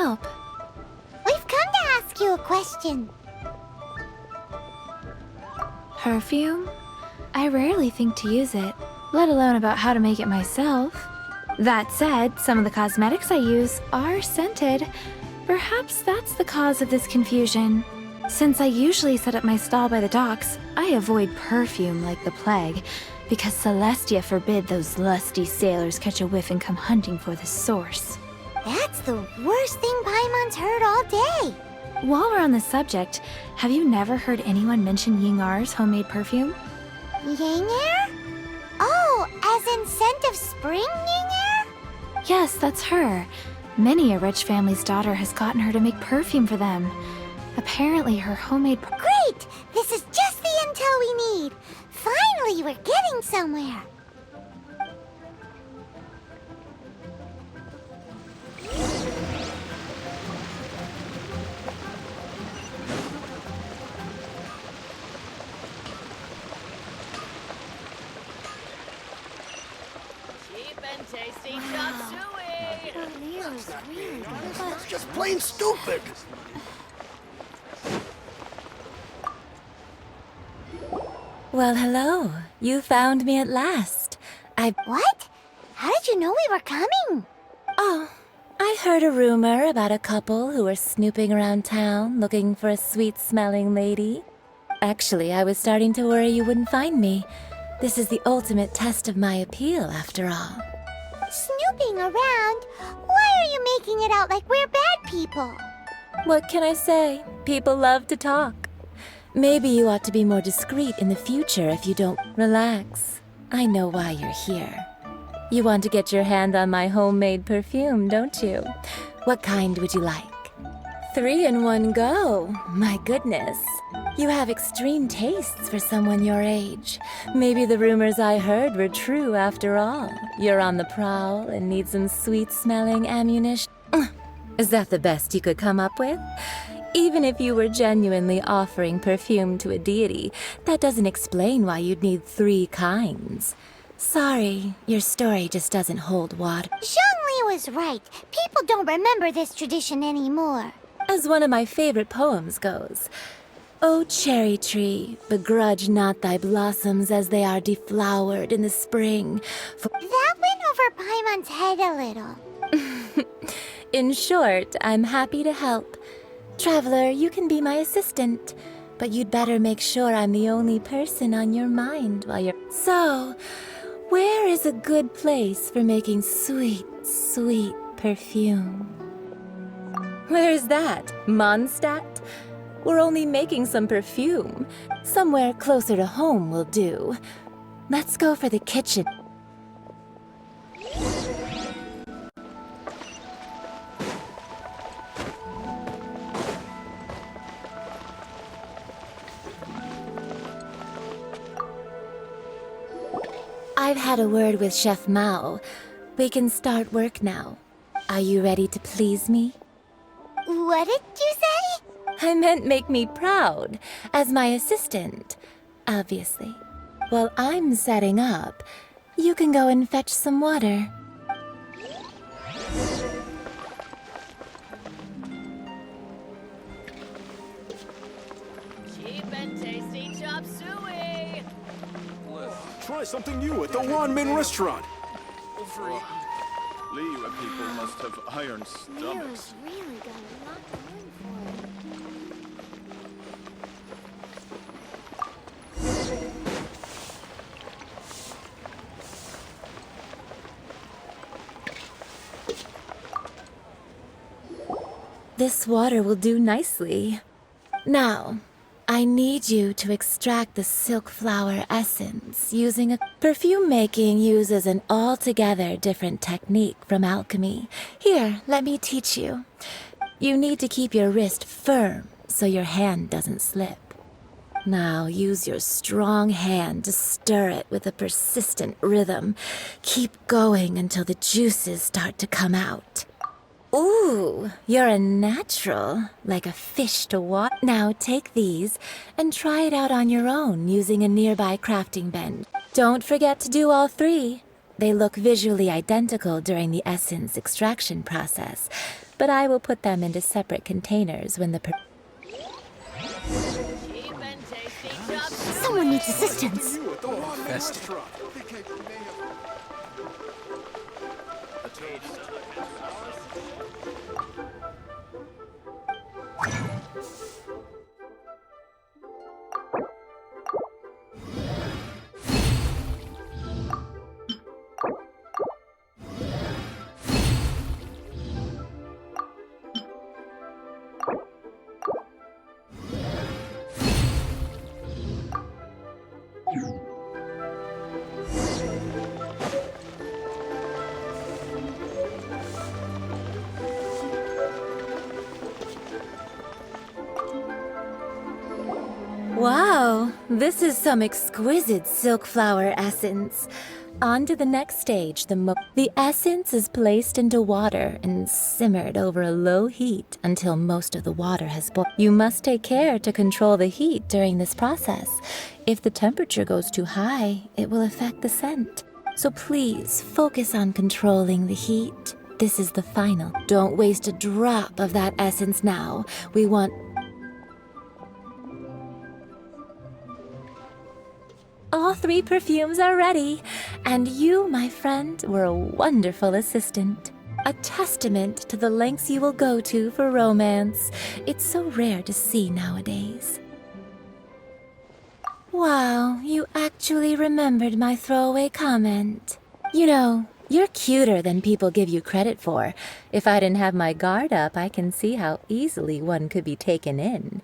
help? We've come to ask you a question. Perfume? I rarely think to use it, let alone about how to make it myself. That said, some of the cosmetics I use are scented. Perhaps that's the cause of this confusion. Since I usually set up my stall by the docks, I avoid perfume like the plague, because Celestia forbid those lusty sailors catch a whiff and come hunting for the source. That's the worst thing Paimon's heard all day. While we're on the subject, have you never heard anyone mention Yingar's homemade perfume? Yingar? Oh, as in scent of spring, Yingar? Yes, that's her. Many a rich family's daughter has gotten her to make perfume for them. Apparently her homemade Great! This is just the intel we need. Finally, we're getting somewhere. Cheap and tasty chop suey! It's just plain stupid. Well, hello. You found me at last. What? How did you know we were coming? Oh, I heard a rumor about a couple who were snooping around town looking for a sweet-smelling lady. Actually, I was starting to worry you wouldn't find me. This is the ultimate test of my appeal, after all. Snooping around? Why are you making it out like we're bad people? What can I say? People love to talk. Maybe you ought to be more discreet in the future if you don't relax. I know why you're here. You want to get your hand on my homemade perfume, don't you? What kind would you like? 3 in one go. My goodness. You have extreme tastes for someone your age. Maybe the rumors I heard were true after all. You're on the prowl and need some sweet-smelling ammunition. Is that the best you could come up with? Even if you were genuinely offering perfume to a deity, that doesn't explain why you'd need 3 kinds. Sorry, your story just doesn't hold water. Zhongli was right. People don't remember this tradition anymore. As one of my favorite poems goes, "O cherry tree, begrudge not thy blossoms as they are deflowered in the spring." That went over Paimon's head a little. In short, I'm happy to help. Traveler, you can be my assistant, but you'd better make sure I'm the only person on your mind while you're... So, where is a good place for making sweet, sweet perfume? Where's that? Mondstadt? We're only making some perfume. Somewhere closer to home will do. Let's go for the kitchen. I've had a word with Chef Mao. We can start work now. Are you ready to please me? What did you say? I meant make me proud, as my assistant, obviously. While I'm setting up, you can go and fetch some water. Cheap and tasty chop suey! Try something new at the Wanmin restaurant. Liyue people must have iron stomachs. Really got a lot going for it. This water will do nicely. Now, I need you to extract the silk flower essence using a... Perfume making uses an altogether different technique from alchemy. Here, let me teach you. You need to keep your wrist firm so your hand doesn't slip. Now use your strong hand to stir it with a persistent rhythm. Keep going until the juices start to come out. Ooh, you're a natural, like a fish to water. Now take these and try it out on your own using a nearby crafting bench. Don't forget to do all 3. They look visually identical during the essence extraction process, but I will put them into separate containers when the Cheap and tasty chop suey. Someone needs assistance. You at the one-man restaurant. Wow, this is some exquisite silk flower essence. On to the next stage, the essence is placed into water and simmered over a low heat until most of the water has boiled. You must take care to control the heat during this process. If the temperature goes too high, it will affect the scent. So please focus on controlling the heat. This is the final. Don't waste a drop of that essence now. We want all 3 perfumes are ready, and you, my friend, were a wonderful assistant. A testament to the lengths you will go to for romance. It's so rare to see nowadays. Wow, you actually remembered my throwaway comment. You know, you're cuter than people give you credit for. If I didn't have my guard up, I can see how easily one could be taken in.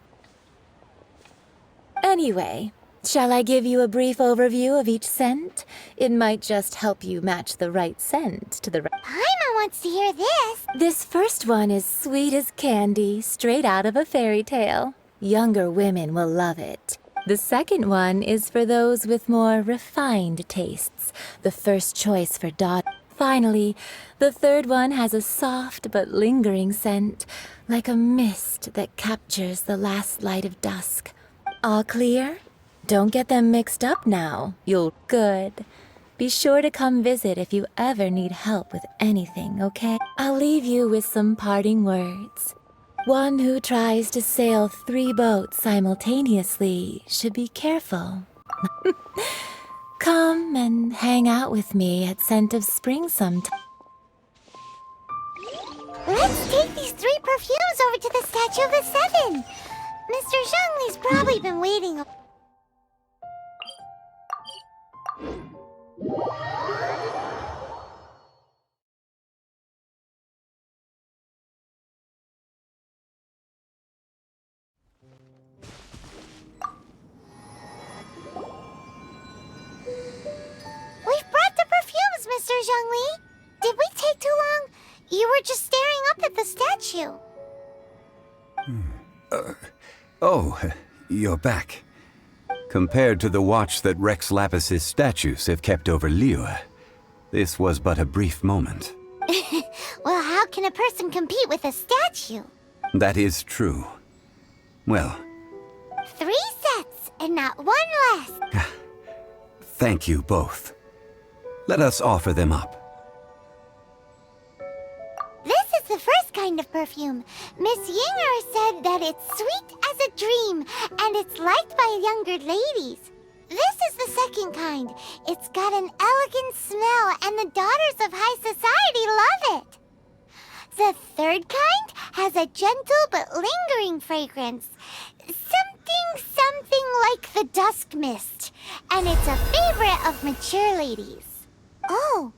Anyway, shall I give you a brief overview of each scent? It might just help you match the right scent to the right. Paimon wants to hear this. This first one is sweet as candy, straight out of a fairy tale. Younger women will love it. The second one is for those with more refined tastes, the first choice for daughter. Finally, the third one has a soft but lingering scent, like a mist that captures the last light of dusk. All clear? Don't get them mixed up now. Good. Be sure to come visit if you ever need help with anything, okay? I'll leave you with some parting words. One who tries to sail 3 boats simultaneously should be careful. Come and hang out with me at Scent of Spring sometime. Let's take these 3 perfumes over to the Statue of the Seven. Mr. Zhongli's probably been waiting. We've brought the perfumes, Mr. Zhongli. Did we take too long? You were just staring up at the statue. Oh, you're back. Compared to the watch that Rex Lapis's statues have kept over Liyue, this was but a brief moment. Well, how can a person compete with a statue? That is true. Well, 3 sets and not 1 less. thank you both. Let us offer them up. This is the first kind of perfume. Miss Yinger said that it's sweet as a dream, and it's liked by younger ladies. This is the second kind. It's got an elegant smell, and the daughters of high society love it. The third kind has a gentle but lingering fragrance. Something like the dusk mist, and it's a favorite of mature ladies. Oh,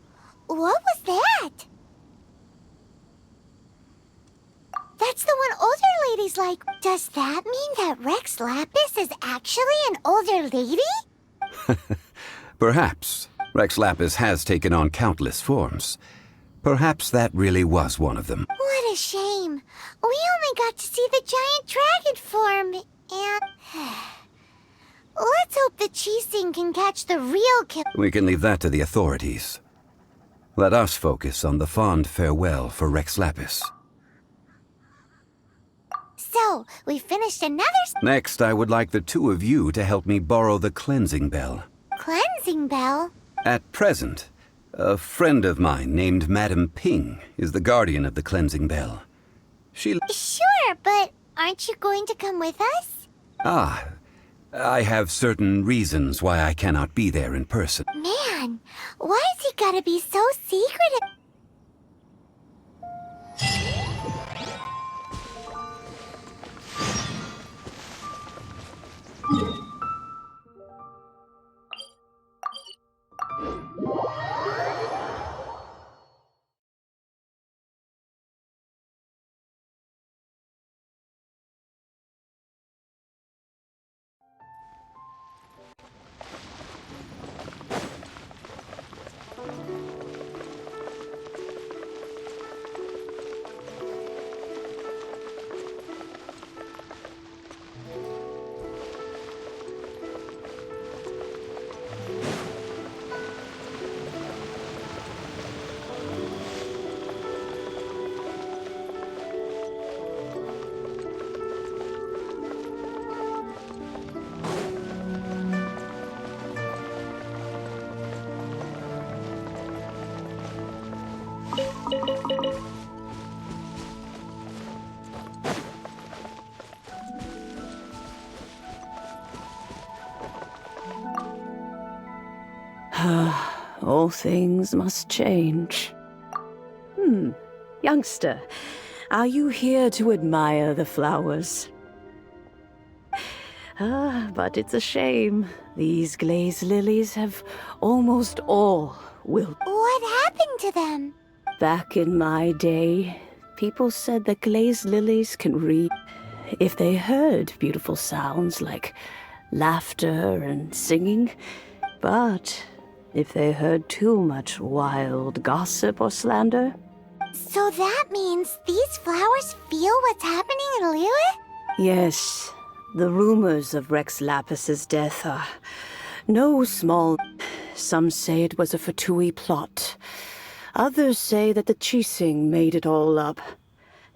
what was that? That's the one older ladies like. Does that mean that Rex Lapis is actually an older lady? Perhaps. Rex Lapis has taken on countless forms. Perhaps that really was one of them. What a shame. We only got to see the giant dragon form, and... Let's hope the Chising can catch the real killer. We can leave that to the authorities. Let us focus on the fond farewell for Rex Lapis. So, we finished another Next, I would like the 2 of you to help me borrow the cleansing bell. cleansing bell. At present, A friend of mine named Madame Ping is the guardian of the cleansing bell. She... Sure, but aren't you going to come with us? Ah, I have certain reasons why I cannot be there in person. Man, why has he gotta be so secretive? All things must change. Youngster, are you here to admire the flowers? But it's a shame. These glazed lilies have almost all wilted. What happened to them? Back in my day, people said that glazed lilies can read if they heard beautiful sounds like laughter and singing, but if they heard too much wild gossip or slander. So that means these flowers feel what's happening in Liyue? Yes, the rumors of Rex Lapis's death are no small. Some say it was a Fatui plot. Others say that the Chising made it all up.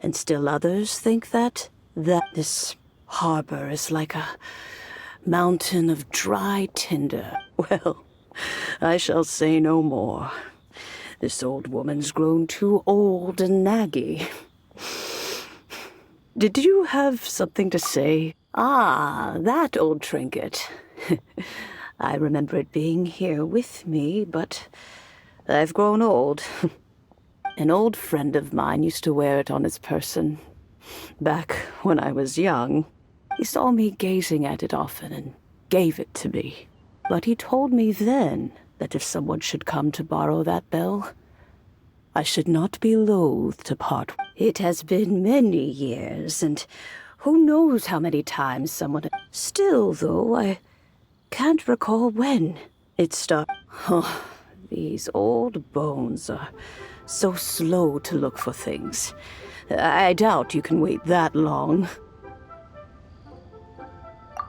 And still others think that this harbor is like a mountain of dry tinder. Well, I shall say no more. This old woman's grown too old and naggy. Did you have something to say? Ah, that old trinket. I remember it being here with me, but I've grown old. An old friend of mine used to wear it on his person. Back when I was young, he saw me gazing at it often and gave it to me. But he told me then that if someone should come to borrow that bell, I should not be loath to part. It has been many years, and who knows how many times someone... Still, though, I can't recall when it started. Oh, these old bones are so slow to look for things. I doubt you can wait that long.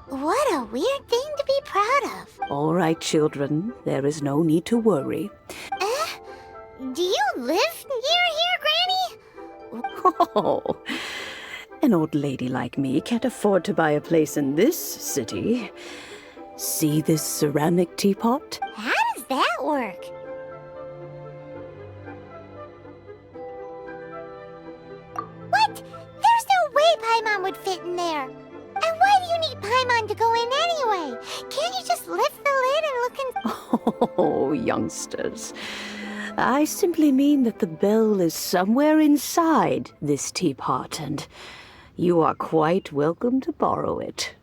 What a weird thing to be proud of. All right, children, there is no need to worry. Do you live near here, Granny? Oh, an old lady like me can't afford to buy a place in this city. See this ceramic teapot? How does that work? What? There's no way Paimon would fit in there. And why do you need Paimon to go in anyway? Can't you just lift the lid and look in? Oh, youngsters. I simply mean that the bell is somewhere inside this teapot, and you are quite welcome to borrow it.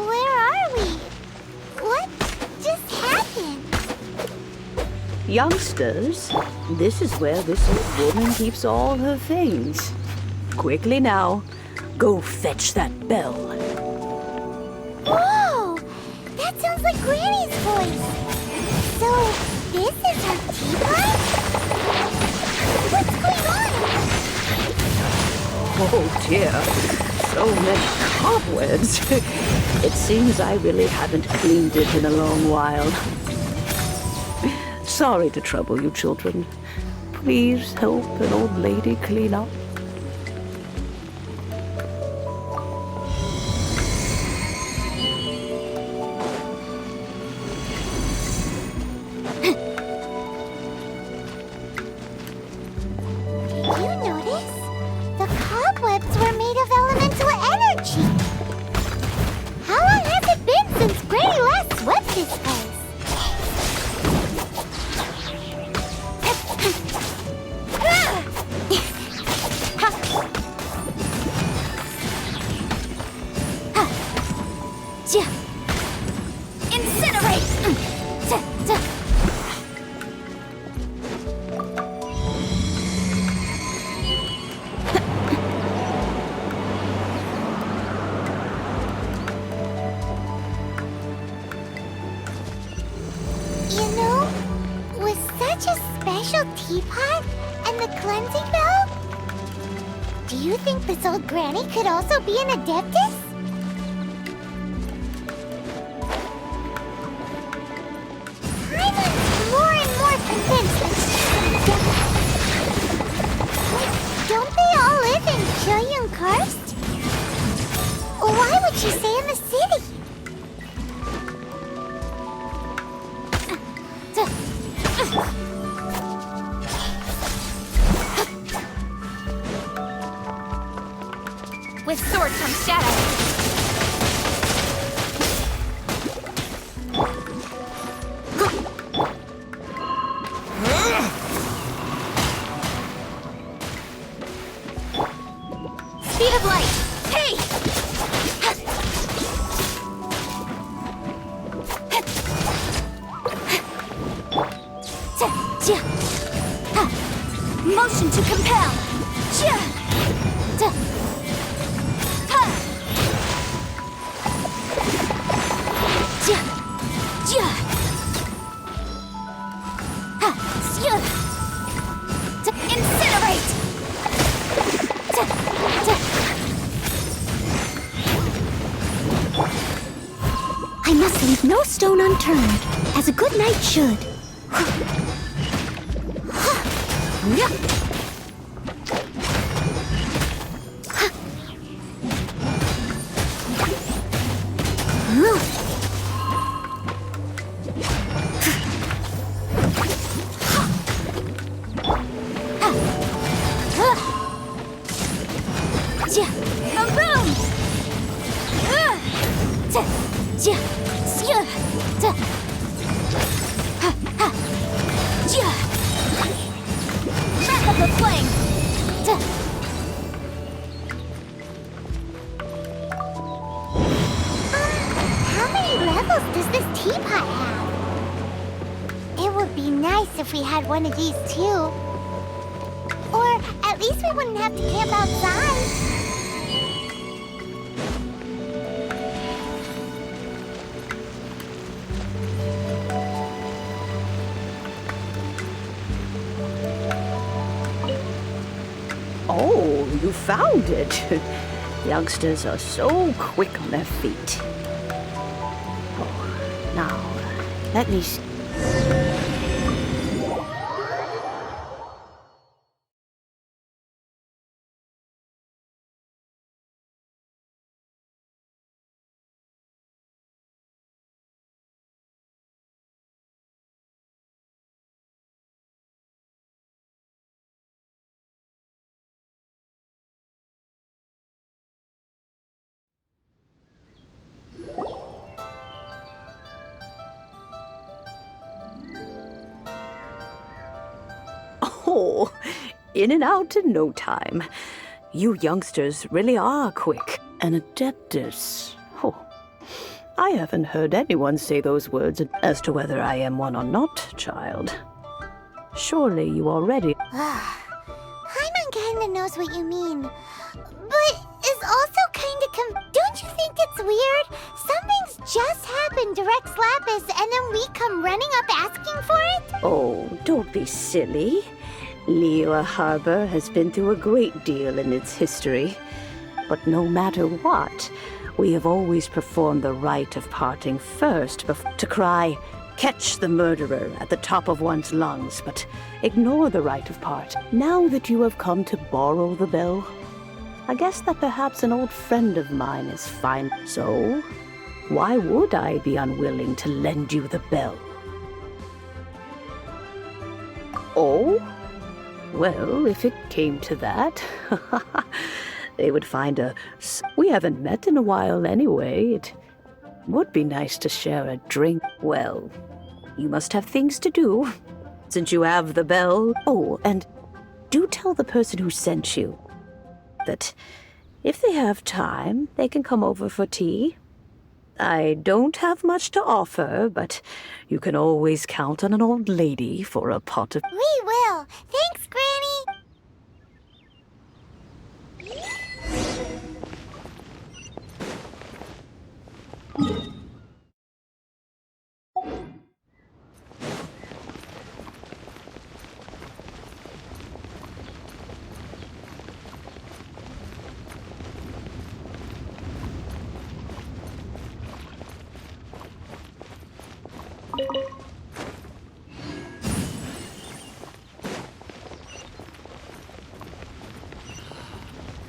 Where are we? What just happened? Youngsters, this is where this old woman keeps all her things. Quickly now, go fetch that bell. Whoa! That sounds like Granny's voice. So, this is her teapot? What's going on? Oh dear, so many cobwebs. It seems I really haven't cleaned it in a long while. Sorry to trouble you, children. Please help an old lady clean up. Did you notice? The cobwebs were made of elemental energy. How long has it been since Granny last swept this place? You know, with such a special teapot and the cleansing bell, do you think this old granny could also be an adeptus? I'm more and more convinced that she's an adeptus. Don't they all live in Chilean Karst? Why would she stay in the city? With sword comes shadow. Speed of light. Hey! Motion to compel. Incinerate! I must leave no stone unturned, as a good knight should. Wrap up the flame! How many levels does this teapot have? It would be nice if we had one of these too. Or at least we wouldn't have to camp outside. Oh, you found it. Youngsters are so quick on their feet. Oh, now, let me see. Oh, in and out in no time. You youngsters really are quick. An adeptus. Oh, I haven't heard anyone say those words as to whether I am one or not, child. Surely you already... Paimon kinda knows what you mean. but is also don't you think it's weird? Something's just happened to Rex Lapis and then we come running up asking for it? Oh, don't be silly. Liyue Harbor has been through a great deal in its history. But no matter what, we have always performed the rite of parting first to cry, "Catch the murderer," at the top of one's lungs, but ignore the rite of part. Now that you have come to borrow the bell, I guess that perhaps an old friend of mine is fine. So, why would I be unwilling to lend you the bell? Oh? Well, if it came to that, they would find we haven't met in a while anyway. It would be nice to share a drink. Well, you must have things to do, since you have the bell. Oh, and do tell the person who sent you that if they have time, they can come over for tea. I don't have much to offer, but you can always count on an old lady for a pot of... We will. Thanks, Granny.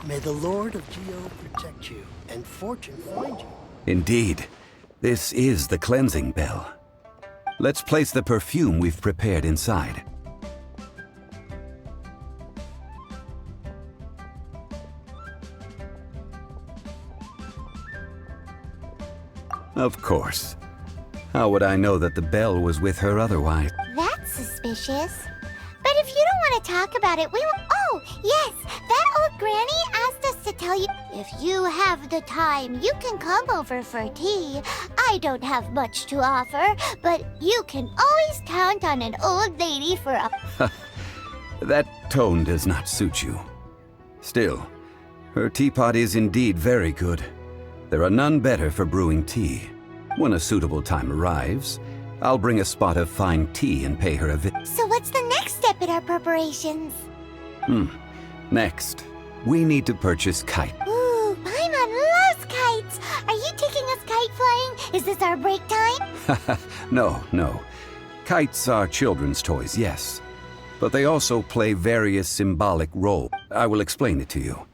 May the Lord of Geo protect you, and fortune find you. Indeed. This is the cleansing bell. Let's place the perfume we've prepared inside. Of course. How would I know that the bell was with her otherwise? That's suspicious. But if you don't want to talk about it, we will... Oh, yes! That old granny asked us to tell you, if you have the time, you can come over for tea. I don't have much to offer, but you can always count on an old lady for a... That tone does not suit you. Still, her teapot is indeed very good. There are none better for brewing tea. When a suitable time arrives, I'll bring a spot of fine tea and pay her a visit. So what's the next step in our preparations? Next, we need to purchase kite. Ooh, Paimon loves kites! Are you taking us kite flying? Is this our break time? No. Kites are children's toys, yes. But they also play various symbolic roles. I will explain it to you.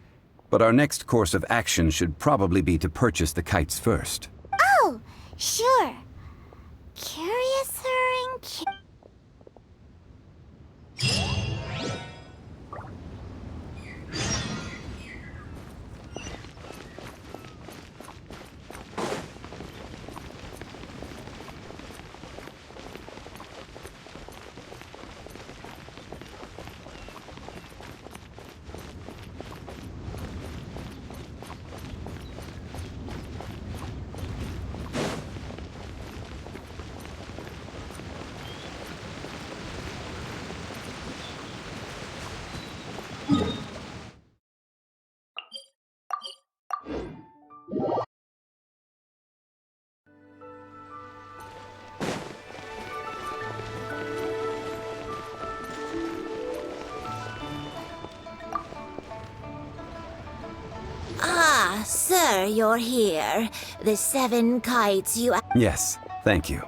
But our next course of action should probably be to purchase the kites first. Oh, sure. Curiouser and Ah, sir, you're here. The 7 kites you... Yes, thank you.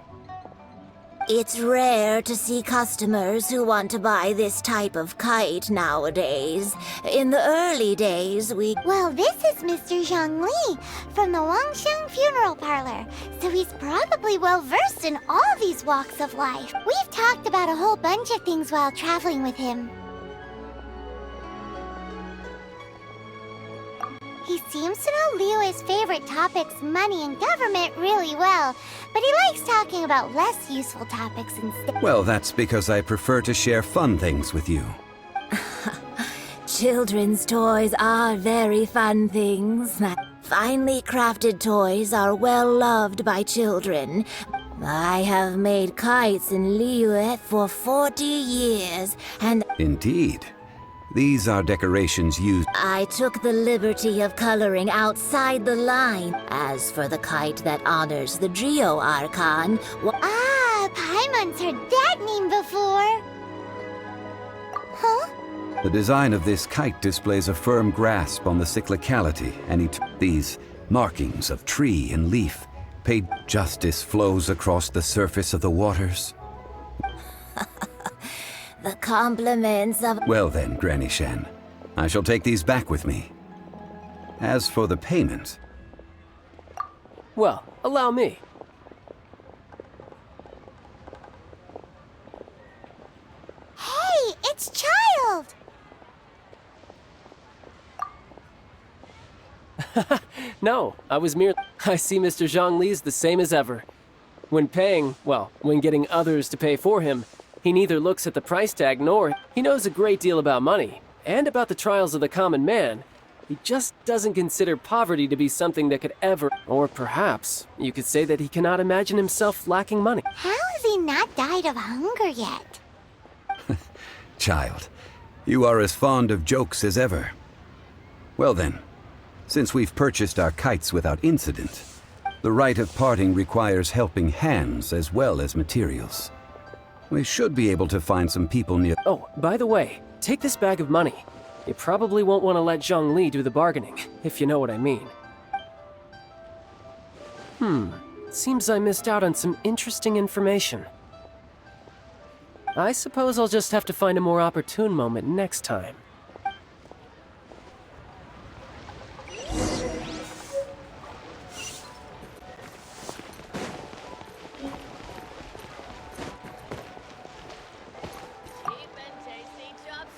It's rare to see customers who want to buy this type of kite nowadays. In the early days, Well, this is Mr. Zhang Li from the Wangxiang Funeral Parlor, so he's probably well-versed in all these walks of life. We've talked about a whole bunch of things while traveling with him. He seems to know Liyue's favorite topics, money and government, really well, but he likes talking about less useful topics instead. Well, that's because I prefer to share fun things with you. Children's toys are very fun things. Finely crafted toys are well loved by children. I have made kites in Liyue for 40 years, and... Indeed. These are decorations used. I took the liberty of coloring outside the line. As for the kite that honors the Geo Archon, Ah, Paimon's heard that name before. Huh? The design of this kite displays a firm grasp on the cyclicality and these markings of tree and leaf. Paid justice flows across the surface of the waters. the compliments of... Well then, Granny Shan, I shall take these back with me. As for the payment... Well, allow me. Hey, it's Child! No, I was mere... I see Mr. Zhongli's the same as ever. When paying, well, when getting others to pay for him, he neither looks at the price tag nor... He knows a great deal about money, and about the trials of the common man. He just doesn't consider poverty to be something that could ever... Or perhaps, you could say that he cannot imagine himself lacking money. How has he not died of hunger yet? Child, you are as fond of jokes as ever. Well then, since we've purchased our kites without incident, the rite of parting requires helping hands as well as materials. We should be able to find some people near... Oh, by the way, take this bag of money. You probably won't want to let Zhongli do the bargaining, if you know what I mean. Seems I missed out on some interesting information. I suppose I'll just have to find a more opportune moment next time.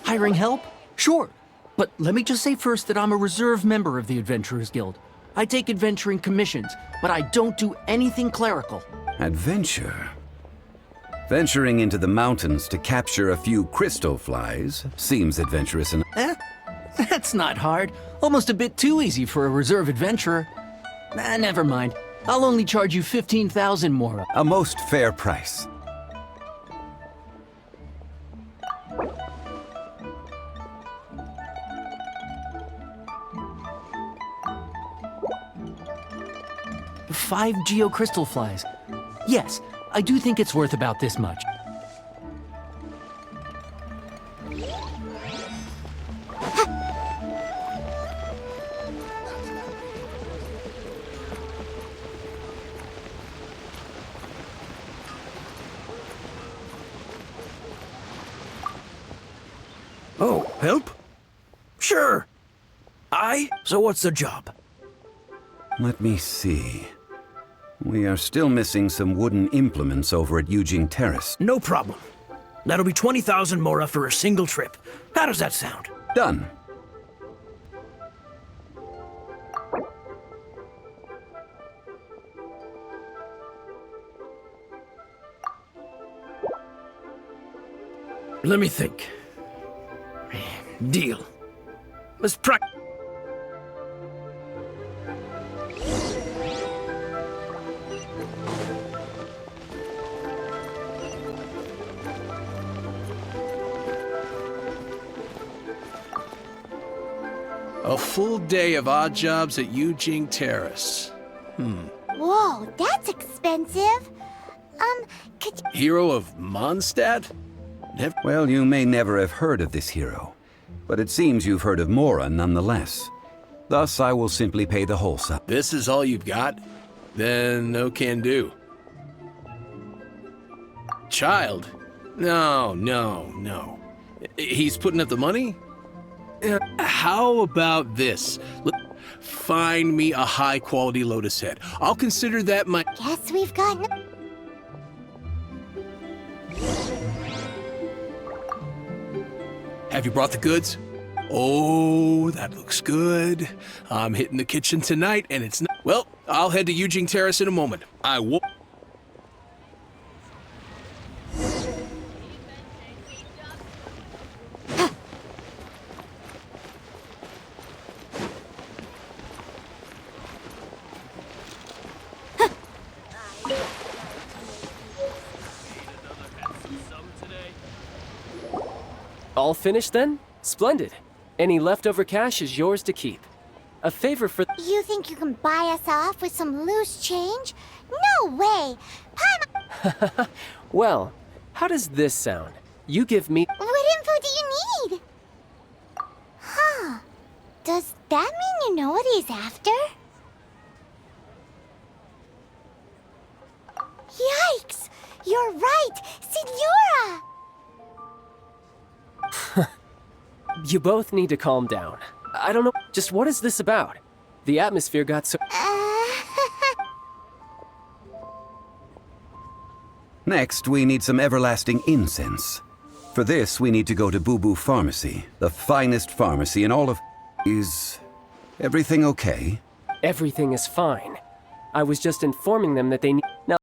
Hiring help? Sure. But let me just say first that I'm a reserve member of the Adventurers Guild. I take adventuring commissions, but I don't do anything clerical. Adventure? Venturing into the mountains to capture a few crystal flies seems adventurous enough. That's not hard. Almost a bit too easy for a reserve adventurer. Never mind. I'll only charge you 15,000 more. A most fair price. Five geocrystal flies. Yes, I do think it's worth about this much. Oh, help? Sure. So what's the job? Let me see. We are still missing some wooden implements over at Yujing Terrace. No problem. That'll be 20,000 mora for a single trip. How does that sound? Done. Let me think. Deal. Let's practice. A full day of odd jobs at Yujing Terrace. Whoa, that's expensive. Could you... Hero of Mondstadt? Well, you may never have heard of this hero, but it seems you've heard of Mora nonetheless. Thus, I will simply pay the whole sum. This is all you've got? Then no can do. Child? No. He's putting up the money? How about this? Find me a high-quality lotus head. I'll consider that my... Guess we've got... Have you brought the goods? Oh, that looks good. I'm hitting the kitchen tonight, and it's not... Well, I'll head to Yujing Terrace in a moment. I will... All finished then? Splendid. Any leftover cash is yours to keep. A favor for... You think you can buy us off with some loose change? No way! Paimon, Well, how does this sound? You give me... what info do you need? Huh. Does that mean you know what he's after? Yikes! You're right! Signora! You both need to calm down. I don't know, just what is this about? The atmosphere got so... Next, we need some everlasting incense. For this, we need to go to Boo Boo Pharmacy, the finest pharmacy in all of... Is everything okay? Everything is fine. I was just informing them that they need... Now,